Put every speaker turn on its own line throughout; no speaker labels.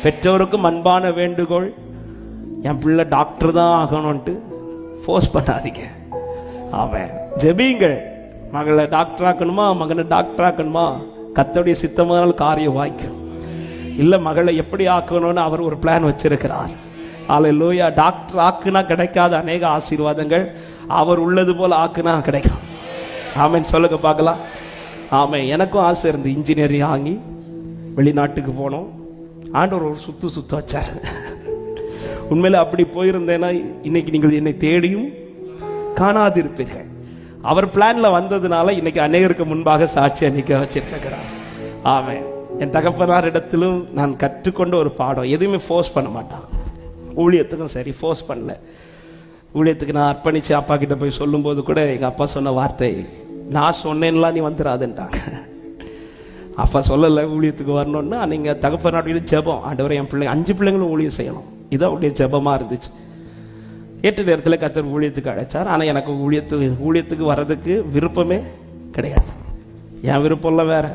பெற்றோருக்கும் அன்பான வேண்டுகோள், என் பிள்ளை டாக்டர் தான் ஆகணும்ட்டு ஃபோர்ஸ் பண்ணாதீங்க. அவன் ஜெபிங்கள், மகளை டாக்டர் ஆக்கணுமா, மகனை டாக்டர் ஆக்கணுமா, கர்த்தருடைய சித்தமான காரியம் வாய்க்கும். இல்லை மகளை எப்படி ஆக்கணும்னு அவர் ஒரு பிளான் வச்சிருக்கிறார். அல்லேலூயா. டாக்டர் ஆக்குனா கிடைக்காத அநேக ஆசீர்வாதங்கள் அவர் உள்ளது போல ஆக்குனா கிடைக்கும். ஆமென் சொல்லுங்க பார்க்கலாம். ஆமென். எனக்கும் ஆசை இருந்து இன்ஜினியரிங் ஆகி வெளிநாட்டுக்கு போனோம். ஆண்டவர் ஒரு சுத்து வச்சார். உண்மையில அப்படி போயிருந்தேன்னா இன்னைக்கு நீங்கள் என்னை தேடியும் காணாதிருப்பீர்கள். அவர் பிளான்ல வந்ததுனால இன்னைக்கு அநேகருக்கு முன்பாக சாட்சியா நிக்க வச்சிட்டு இருக்கிறார். ஆமென். என் தகப்பனார் இடத்திலும் நான் கற்றுக்கொண்ட ஒரு பாடம், எதுவுமே ஃபோர்ஸ் பண்ண மாட்டான். ஊழியத்துக்கும் சரி ஃபோர்ஸ் பண்ணல. ஊழியத்துக்கு நான் அர்ப்பணிச்சு அப்பா கிட்ட போய் சொல்லும்போது கூட எங்க அப்பா சொன்ன வார்த்தை, நான் சொன்னேன்லாம் நீ வந்துடாதுன்ட்டாங்க. அப்பா சொல்லலை ஊழியத்துக்கு வரணும்னா, நீங்க தகப்பனாருடைய ஜெபம், ஆண்டவரே என் பிள்ளைங்க 5 பிள்ளைங்களும் ஊழியம் செய்யணும், இதான் அவருடைய ஜெபமா இருந்துச்சு. ஏற்ற நேரத்தில் கர்த்தர் ஊழியத்துக்கு அழைச்சார். ஆனால் எனக்கு ஊழியத்துக்கு வர்றதுக்கு விருப்பமே கிடையாது. என் விருப்பம்லாம் வேற,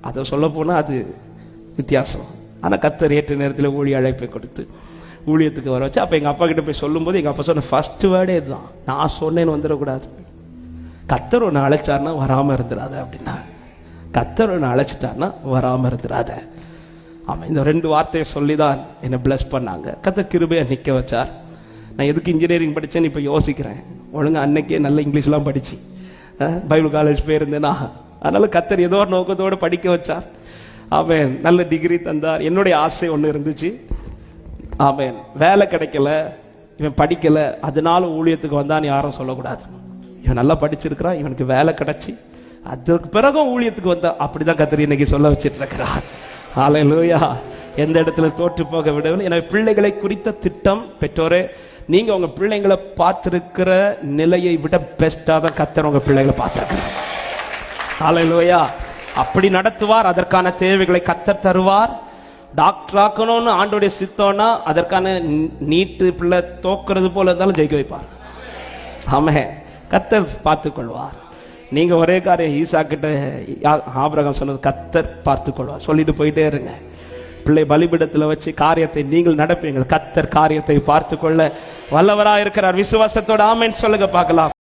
அதை சொல்ல போனால் அது வித்தியாசம். ஆனால் கர்த்தர் ஏற்ற நேரத்தில் ஊழிய அழைப்பை கொடுத்து ஊழியத்துக்கு வர வச்சு. அப்போ எங்கள் அப்பா கிட்ட போய் சொல்லும்போது எங்கள் அப்பா சொன்ன ஃபர்ஸ்ட் வேர்டே இதுதான், நான் சொன்னேன்னு வந்துடக்கூடாது. கர்த்தர் ஒன்று அழைச்சார்னா வராமல் இருந்துடாத அப்படின்னா, கர்த்தர் ஒன்று அழைச்சிட்டார்னா வராமல் இருந்துடாத. ஆமாம், இந்த 2 வார்த்தையை சொல்லி தான் என்னை பிளஸ் பண்ணாங்க. கர்த்தர் கிருபையை நிற்க வச்சார். நான் எதுக்கு இன்ஜினியரிங் படித்தேன்னு இப்போ யோசிக்கிறேன். ஒழுங்காக அன்னைக்கே நல்ல இங்கிலீஷ்லாம் படித்து பைபிள் காலேஜ் போயிருந்தேன்னா, அதனால கர்த்தர் ஏதோ ஒரு நோக்கத்தோடு படிக்க வச்சார். ஆமென். நல்ல டிகிரி தந்தார். என்னுடைய ஆசை ஒன்று இருந்துச்சு. ஆமென். வேலை கிடைக்கல, இவன் படிக்கல, அதனால ஊழியத்துக்கு வந்தான்னு யாரும் சொல்லக்கூடாது. இவன் நல்லா படிச்சிருக்கிறான், இவனுக்கு வேலை கிடைச்சி அதற்கு பிறகும் ஊழியத்துக்கு வந்தா, அப்படிதான் கர்த்தர் இன்னைக்கு சொல்ல வச்சிட்டு இருக்கிறார். ஹல்லேலூயா. எந்த இடத்துல தோற்று போக விடவில்லை. எனவே பிள்ளைகளை குறித்த திட்டம், பெற்றோரே நீங்க உங்க பிள்ளைங்களை பார்த்திருக்கிற நிலையை விட பெஸ்டா தான் கர்த்தர் உங்க பிள்ளைகளை பார்த்திருக்கிறார். ஹல்லேலூயா. அப்படி நடத்துவார். அதற்கான தேவைகளை கர்த்தர் தருவார். டாக்டர் ஆக்கணும்னு ஆண்டோடைய சித்தம்னா அதற்கான நீட்டு பிள்ளை தோக்குறது போல இருந்தாலும் ஜெயிக்க வைப்பார். ஆமென். கர்த்தர் பார்த்துக் கொள்வார். நீங்க ஒரே காரியம், ஈசா கிட்ட ஆபிரகாம் சொன்னது, கர்த்தர் பார்த்துக் கொள்வார் சொல்லிட்டு போயிட்டே இருங்க. பிள்ளை பலிபீடத்தில் வச்சு காரியத்தை நீங்கள் நடப்பீங்கள். கர்த்தர் காரியத்தை பார்த்து கொள்ள வல்லவராக இருக்கிறார். விசுவாசத்தோட ஆமென் சொல்லுங்க பார்க்கலாம்.